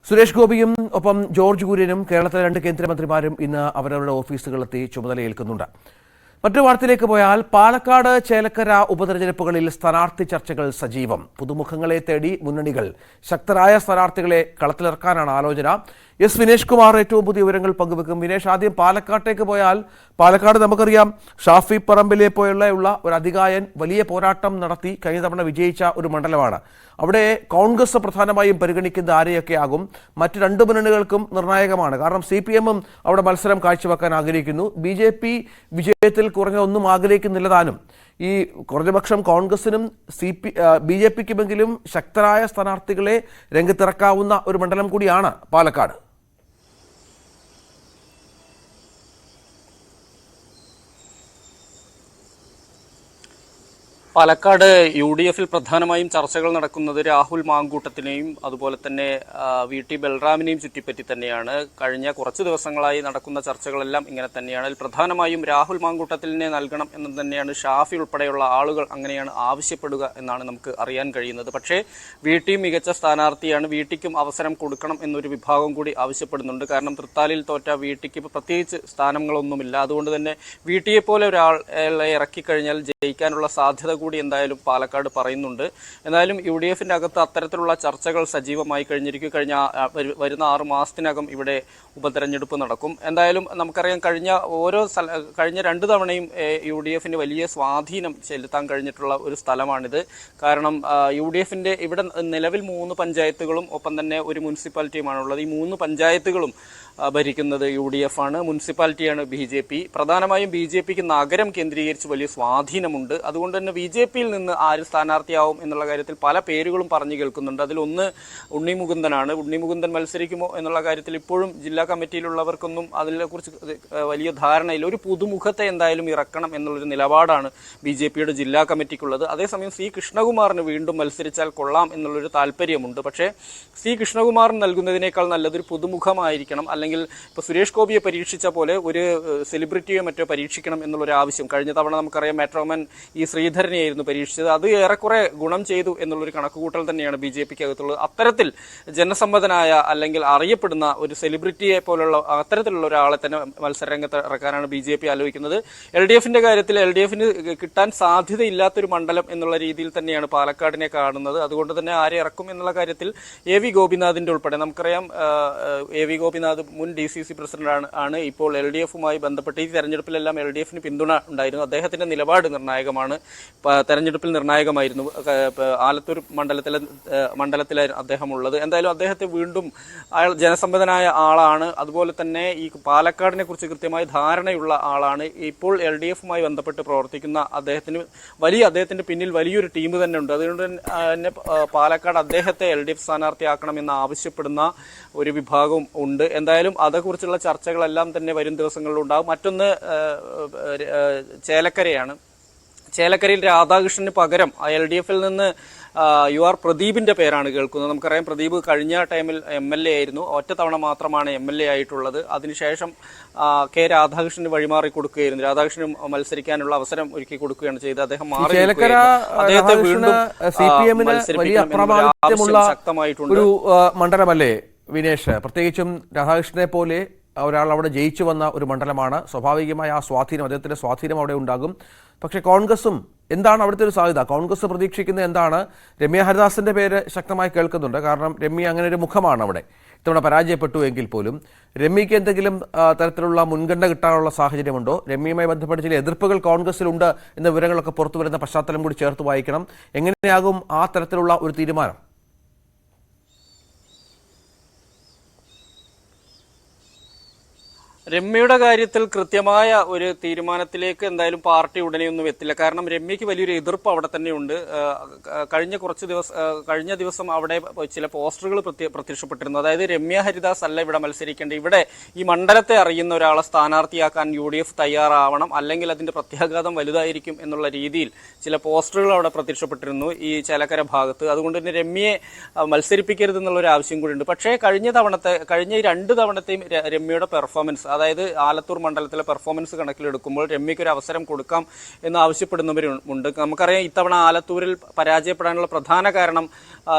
സുരേഷ് ഗോപിയും ഒപ്പം ജോർജ് കുര്യനും കേരളത്തിലെ 2 കേന്ദ്രമന്ത്രിമാരും ഇന്ന് അവരവരുടെ ഓഫീസുകളെത്തി ചുമതലയേൽക്കുന്നുണ്ട്. മറ്റു വാർത്തയിലേക്ക് പോയാൽ പാലക്കാട് ചേലക്കര ഉപതെരഞ്ഞെടുപ്പുകളിൽ സ്ഥാനാർത്ഥി ചർച്ചകൾ സജീവം. പുതുമുഖങ്ങളെ തേടി മുന്നണികൾ ശക്തരായ സ്ഥാനാർത്ഥികളെ കളത്തിലിറക്കാനാണ് ആലോചന. എസ് വിനേഷ് കുമാർ ഏറ്റവും പുതിയ വിവരങ്ങൾ പങ്കുവെക്കും. വിനേഷ്, ആദ്യം പാലക്കാട്ടേക്ക് പോയാൽ പാലക്കാട് നമുക്കറിയാം ഷാഫി പറമ്പിലെ പോലുള്ള ഒരു അതികായൻ വലിയ പോരാട്ടം നടത്തി കഴിഞ്ഞ തവണ വിജയിച്ച ഒരു മണ്ഡലമാണ്. അവിടെ കോൺഗ്രസ് പ്രധാനമായും പരിഗണിക്കുന്ന ആരെയൊക്കെയാകും. മറ്റ് 2 മുന്നണികൾക്കും നിർണായകമാണ്. കാരണം CPM-ഉം അവിടെ മത്സരം കാഴ്ചവെക്കാൻ ആഗ്രഹിക്കുന്നു. BJP വിജയത്തിൽ കുറഞ്ഞ ഒന്നും ആഗ്രഹിക്കുന്നില്ലതാനും. ഈ കുറഞ്ഞപക്ഷം കോൺഗ്രസിനും BJP-ക്കുമെങ്കിലും ശക്തരായ സ്ഥാനാർത്ഥികളെ രംഗത്തിറക്കാവുന്ന ഒരു മണ്ഡലം കൂടിയാണ് പാലക്കാട്. പാലക്കാട് UDF-ൽ പ്രധാനമായും ചർച്ചകൾ നടക്കുന്നത് രാഹുൽ മാങ്കൂട്ടത്തിനെയും അതുപോലെ തന്നെ VT ബൽറാമിനെയും ചുറ്റിപ്പറ്റി തന്നെയാണ്. കഴിഞ്ഞ കുറച്ച് ദിവസങ്ങളായി നടക്കുന്ന ചർച്ചകളെല്ലാം ഇങ്ങനെ തന്നെയാണ്. അതിൽ പ്രധാനമായും രാഹുൽ മാങ്കൂട്ടത്തിനെ നൽകണം എന്ന് തന്നെയാണ് ഷാഫി ഉൾപ്പെടെയുള്ള ആളുകൾ അങ്ങനെയാണ് ആവശ്യപ്പെടുക എന്നാണ് നമുക്ക് അറിയാൻ കഴിയുന്നത്. പക്ഷേ VT മികച്ച സ്ഥാനാർത്ഥിയാണ്, VTക്കും അവസരം കൊടുക്കണം എന്നൊരു വിഭാഗം കൂടി ആവശ്യപ്പെടുന്നുണ്ട്. കാരണം തൃത്താലയിൽ തോറ്റ VTക്ക് പ്രത്യേകിച്ച് സ്ഥാനങ്ങളൊന്നുമില്ല. അതുകൊണ്ട് തന്നെ VTയെ പോലെ ഒരാളെ ഇറക്കിക്കഴിഞ്ഞാൽ ജയിക്കാനുള്ള സാധ്യത കൂടി എന്തായാലും പാലക്കാട് പറയുന്നുണ്ട്. എന്തായാലും UDF-ന്റെ അകത്ത് അത്തരത്തിലുള്ള ചർച്ചകൾ സജീവമായി കഴിഞ്ഞിരിക്കും. വരുന്ന 6 മാസത്തിനകം ഇവിടെ ഉപതെരഞ്ഞെടുപ്പ് നടക്കും. എന്തായാലും നമുക്കറിയാം കഴിഞ്ഞ 2 തവണയും UDF-ന് വലിയ സ്വാധീനം ചെലുത്താൻ കഴിഞ്ഞിട്ടുള്ള ഒരു സ്ഥലമാണിത്. കാരണം UDF-ന്റെ ഇവിടെ നിലവിൽ 3 പഞ്ചായത്തുകളും ഒപ്പം തന്നെ ഒരു മുനിസിപ്പാലിറ്റിയുമാണുള്ളത്. ഈ 3 പഞ്ചായത്തുകളും ഭരിക്കുന്നത് UDF ആണ്. മുനിസിപ്പാലിറ്റിയാണ് BJP. പ്രധാനമായും BJPക്ക് നഗരം കേന്ദ്രീകരിച്ച് വലിയ സ്വാധീനമുണ്ട്. അതുകൊണ്ട് തന്നെ BJP-യിൽ നിന്ന് ആര് സ്ഥാനാർത്ഥിയാവും എന്നുള്ള കാര്യത്തിൽ പല പേരുകളും പറഞ്ഞു കേൾക്കുന്നുണ്ട്. അതിലൊന്ന് ഉണ്ണി മുകുന്ദനാണ്. ഉണ്ണി മുകുന്ദൻ മത്സരിക്കുമോ എന്നുള്ള കാര്യത്തിൽ ഇപ്പോഴും ജില്ലാ കമ്മിറ്റിയിലുള്ളവർക്കൊന്നും അതിനെക്കുറിച്ച് വലിയ ധാരണയില്ല. ഒരു പുതുമുഖത്തെ എന്തായാലും ഇറക്കണം എന്നുള്ളൊരു നിലപാടാണ് BJP-യുടെ ജില്ലാ കമ്മിറ്റിക്കുള്ളത്. അതേസമയം C കൃഷ്ണകുമാറിന് വീണ്ടും മത്സരിച്ചാൽ കൊള്ളാം എന്നുള്ളൊരു താല്പര്യമുണ്ട്. പക്ഷേ C കൃഷ്ണകുമാറിന് നൽകുന്നതിനേക്കാൾ നല്ലതൊരു പുതുമുഖമായിരിക്കണം. അല്ലെങ്കിൽ ഇപ്പോൾ സുരേഷ് ഗോപിയെ പരീക്ഷിച്ച പോലെ ഒരു സെലിബ്രിറ്റിയോ മറ്റോ പരീക്ഷിക്കണം എന്നുള്ളൊരു ആവശ്യം. കഴിഞ്ഞ തവണ നമുക്കറിയാം മെട്രോമാൻ ഈ ശ്രീധരനെയായിരുന്നു പരീക്ഷിച്ചത്. അത് ഏറെക്കുറെ ഗുണം ചെയ്തു എന്നുള്ളൊരു കണക്കുകൂട്ടൽ തന്നെയാണ് BJPക്ക് അകത്തുള്ളത്. അത്തരത്തിൽ ജനസമ്മതനായ അല്ലെങ്കിൽ അറിയപ്പെടുന്ന ഒരു സെലിബ്രിറ്റിയെ പോലുള്ള അത്തരത്തിലുള്ള ഒരാളെ തന്നെ മത്സരരംഗത്ത് ഇറക്കാനാണ് BJP ആലോചിക്കുന്നത്. LDF-ന്റെ കാര്യത്തിൽ LDF-ന് കിട്ടാൻ സാധ്യതയില്ലാത്തൊരു മണ്ഡലം എന്നുള്ള രീതിയിൽ തന്നെയാണ് പാലക്കാടിനെ കാണുന്നത്. അതുകൊണ്ട് തന്നെ ആരെ ഇറക്കും എന്നുള്ള കാര്യത്തിൽ AV ഗോപിനാഥിന്റെ ഉൾപ്പെടെ നമുക്കറിയാം AV ഗോപിനാഥ് മുൻ DCC പ്രസിഡന്റ് ഇപ്പോൾ LDF-വുമായി ബന്ധപ്പെട്ട് ഈ തെരഞ്ഞെടുപ്പിലെല്ലാം LDF-ന് പിന്തുണ ഉണ്ടായിരുന്നു. അദ്ദേഹത്തിന്റെ നിലപാട് നിർണായകമാണ്. തെരഞ്ഞെടുപ്പിൽ നിർണായകമായിരുന്നു. ആലത്തൂർ മണ്ഡലത്തിലായിരുന്നു അദ്ദേഹം ഉള്ളത്. എന്തായാലും അദ്ദേഹത്തെ വീണ്ടും അയാൾ ജനസമ്മതനായ ആളാണ്. അതുപോലെ തന്നെ ഈ പാലക്കാടിനെ കുറിച്ച് കൃത്യമായി ധാരണയുള്ള ആളാണ്. ഇപ്പോൾ LDF-വുമായി ബന്ധപ്പെട്ട് പ്രവർത്തിക്കുന്ന അദ്ദേഹത്തിന്റെ പിന്നിൽ വലിയൊരു ടീം തന്നെ ഉണ്ട്. അതുകൊണ്ട് തന്നെ പാലക്കാട് അദ്ദേഹത്തെ LDF സ്ഥാനാർത്ഥിയാക്കണമെന്ന് ആവശ്യപ്പെടുന്ന ഒരു വിഭാഗം ഉണ്ട്. എന്തായാലും അതേക്കുറിച്ചുള്ള ചർച്ചകളെല്ലാം തന്നെ വരും ദിവസങ്ങളിൽ ഉണ്ടാകും. മറ്റൊന്ന് ചേലക്കരയാണ്. ചേലക്കരയിൽ രാധാകൃഷ്ണന് പകരം LDF-ൽ നിന്ന് UR പ്രദീപിന്റെ പേരാണ് കേൾക്കുന്നത്. നമുക്കറിയാം പ്രദീപ് കഴിഞ്ഞ ടൈമിൽ MLA ആയിരുന്നു. ഒറ്റ തവണ മാത്രമാണ് MLA ആയിട്ടുള്ളത്. അതിനുശേഷം K രാധാകൃഷ്ണന് വഴിമാറി കൊടുക്കുകയായിരുന്നു. രാധാകൃഷ്ണന് മത്സരിക്കാനുള്ള അവസരം ഒരുക്കി കൊടുക്കുകയാണ് ചെയ്തത്. അദ്ദേഹം മാറി അദ്ദേഹത്തെ വീണ്ടും ശക്തമായിട്ടുണ്ട്. ഒരു മണ്ഡലമല്ലേ വിനേഷ്? പ്രത്യേകിച്ചും രാധാകൃഷ്ണനെ പോലെ ഒരാൾ അവിടെ ജയിച്ചു വന്ന ഒരു മണ്ഡലമാണ്. സ്വാഭാവികമായ ആ സ്വാധീനം, അദ്ദേഹത്തിന്റെ സ്വാധീനം അവിടെ ഉണ്ടാകും. പക്ഷേ കോൺഗ്രസും എന്താണ് അവിടുത്തെ ഒരു സാധ്യത? കോൺഗ്രസ് പ്രതീക്ഷിക്കുന്നത് എന്താണ്? രമ്യ ഹരിദാസിന്റെ പേര് ശക്തമായി കേൾക്കുന്നുണ്ട്. കാരണം രമ്യ അങ്ങനെ ഒരു മുഖമാണ് അവിടെ. ഇത്തവണ പരാജയപ്പെട്ടു എങ്കിൽ പോലും രമ്യയ്ക്ക് എന്തെങ്കിലും തരത്തിലുള്ള മുൻഗണന കിട്ടാനുള്ള സാഹചര്യമുണ്ടോ? രമ്യയുമായി ബന്ധപ്പെട്ട് ചില എതിർപ്പുകൾ കോൺഗ്രസിലുണ്ട് എന്ന വിവരങ്ങളൊക്കെ പുറത്തു വരുന്ന പശ്ചാത്തലം കൂടി ചേർത്ത് വായിക്കണം. എങ്ങനെയാകും ആ തരത്തിലുള്ള ഒരു തീരുമാനം? രമ്യയുടെ കാര്യത്തിൽ കൃത്യമായ ഒരു തീരുമാനത്തിലേക്ക് എന്തായാലും പാർട്ടി ഉടനെയൊന്നും എത്തില്ല. കാരണം രമ്യയ്ക്ക് വലിയൊരു എതിർപ്പ് അവിടെ തന്നെയുണ്ട്. കഴിഞ്ഞ ദിവസം അവിടെ ചില പോസ്റ്ററുകൾ പ്രത്യക്ഷപ്പെട്ടിരുന്നു. അതായത് രമ്യ ഹരിദാസ് അല്ല ഇവിടെ മത്സരിക്കേണ്ടത്, ഇവിടെ ഈ മണ്ഡലത്തെ അറിയുന്ന ഒരാളെ സ്ഥാനാർത്ഥിയാക്കാൻ UDF തയ്യാറാവണം, അല്ലെങ്കിൽ അതിന്റെ പ്രത്യാഘാതം വലുതായിരിക്കും എന്നുള്ള രീതിയിൽ ചില പോസ്റ്ററുകൾ അവിടെ പ്രത്യക്ഷപ്പെട്ടിരുന്നു ഈ ചേലക്കര ഭാഗത്ത്. അതുകൊണ്ട് തന്നെ രമ്യയെ മത്സരിപ്പിക്കരുത് എന്നുള്ളൊരു ആവശ്യം കൂടി ഉണ്ട്. പക്ഷേ കഴിഞ്ഞ 2 തവണത്തെയും രമ്യയുടെ പെർഫോമൻസ്, അതായത് ആലത്തൂർ മണ്ഡലത്തിലെ പെർഫോമൻസ് കണക്കിലെടുക്കുമ്പോൾ രമ്യയ്ക്ക് ഒരു അവസരം കൊടുക്കാം എന്ന് ആവശ്യപ്പെടുന്നവരുണ്ട്. നമുക്കറിയാം ഇത്തവണ ആലത്തൂരിൽ പരാജയപ്പെടാനുള്ള പ്രധാന കാരണം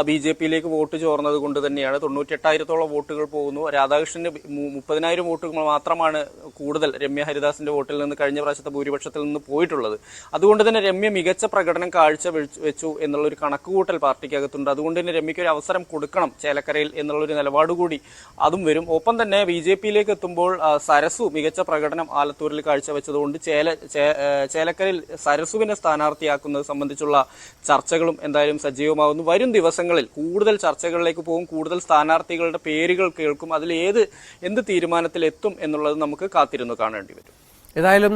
BJP-യിലേക്ക് വോട്ട് ചോർന്നത് കൊണ്ട് തന്നെയാണ്. 98,000-ഓളം വോട്ടുകൾ പോകുന്നു. രാധാകൃഷ്ണന് 30,000 വോട്ടുകൾ മാത്രമാണ് കൂടുതൽ രമ്യ ഹരിദാസിന്റെ വോട്ടിൽ നിന്ന് കഴിഞ്ഞ പ്രാവശ്യത്തെ ഭൂരിപക്ഷത്തിൽ നിന്ന് പോയിട്ടുള്ളത്. അതുകൊണ്ട് തന്നെ രമ്യ മികച്ച പ്രകടനം കാഴ്ചവെച്ചു എന്നുള്ളൊരു കണക്കുകൂട്ടൽ പാർട്ടിക്കകത്തുണ്ട്. അതുകൊണ്ട് തന്നെ രമ്യയ്ക്ക് ഒരു അവസരം കൊടുക്കണം ചേലക്കരയിൽ എന്നുള്ളൊരു നിലപാടുകൂടി അതും വരും. ഒപ്പം തന്നെ BJP-യിലേക്ക് എത്തുമ്പോൾ സരസു മികച്ച പ്രകടനം ആലത്തൂരിൽ കാഴ്ചവെച്ചതുകൊണ്ട് ചേലക്കരയിൽ സരസുവിനെ സ്ഥാനാർത്ഥിയാക്കുന്നത് സംബന്ധിച്ചുള്ള ചർച്ചകളും എന്തായാലും സജീവമാകുന്നു. വരും ദിവസങ്ങളിൽ കൂടുതൽ ചർച്ചകളിലേക്ക് പോകും, കൂടുതൽ സ്ഥാനാർത്ഥികളുടെ പേരുകൾ കേൾക്കും. അതിൽ എന്ത് തീരുമാനത്തിലെത്തും എന്നുള്ളത് നമുക്ക് കാത്തിരുന്നു കാണേണ്ടി വരും. ഏതായാലും